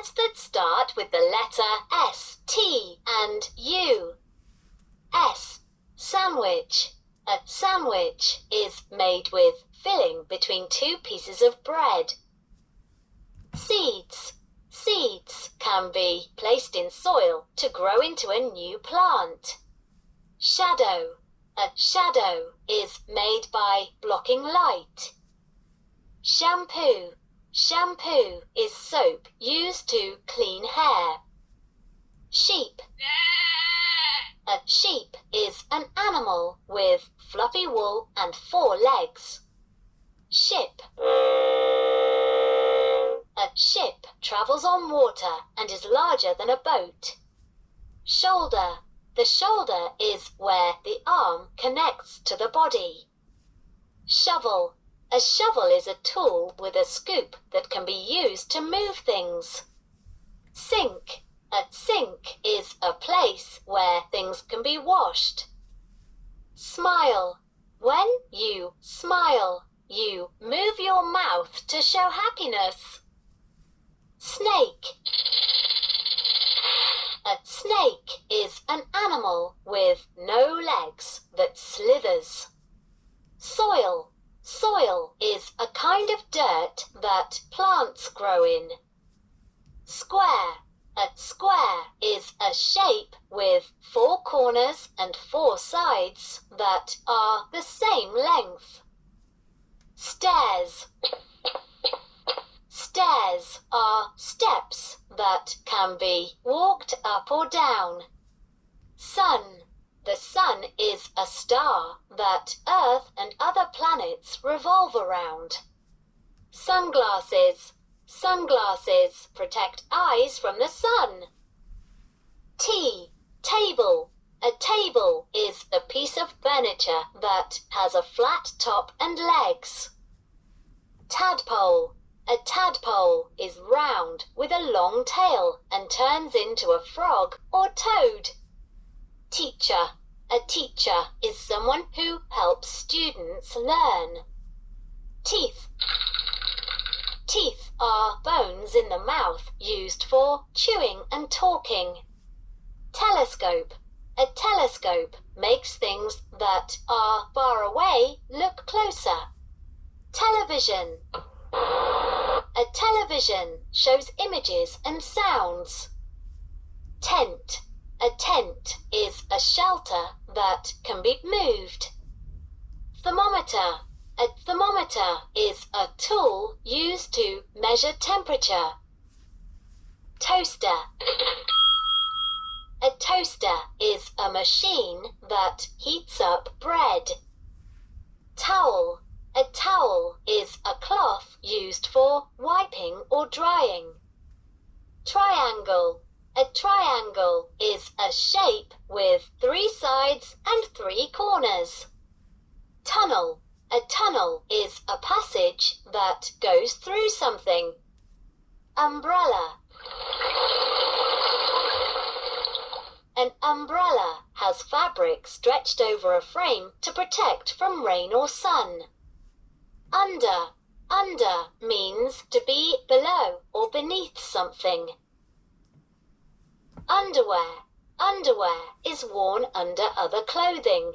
Words that start with the letter S, T, and U. S. Sandwich. A sandwich is made with filling between two pieces of bread. Seeds. Seeds can be placed in soil to grow into a new plant. Shadow. A shadow is made by blocking light. Shampoo. Shampoo is soap used to clean hair. Sheep. A sheep is an animal with fluffy wool and 4 legs. Ship. A ship travels on water and is larger than a boat. Shoulder. The shoulder is where the arm connects to the body. Shovel. A shovel is a tool with a scoop that can be used to move things. Sink. A sink is a place where things can be washed. Smile. When you smile, you move your mouth to show happiness. Snake. A snake is an animal with no legs that slithers. Soil. Soil is a kind of dirt that plants grow in. Square. A square is a shape with 4 corners and 4 sides that are the same length. Stairs. Stairs are steps that can be walked up or down. Sun. The sun is a star that Earth and other planets revolve around. Sunglasses. Sunglasses protect eyes from the sun. Tea. Table. A table is a piece of furniture that has a flat top and legs. Tadpole. A tadpole is round with a long tail and turns into a frog or toad. Teacher. A teacher is someone who helps students learn. Teeth. Teeth are bones in the mouth used for chewing and talking. Telescope. A telescope makes things that are far away look closer. Television. A television shows images and sounds. Tent. A tent is a shelter that can be moved. Thermometer. A thermometer is a tool used to measure temperature. Toaster. A toaster is a machine that heats up bread. Towel. A towel is a cloth used for wiping or drying. Triangle. A triangle is a shape with 3 sides and 3 corners. Tunnel. A tunnel is a passage that goes through something. Umbrella. An umbrella has fabric stretched over a frame to protect from rain or sun. Under. Under means to be below or beneath something. Underwear. Underwear is worn under other clothing.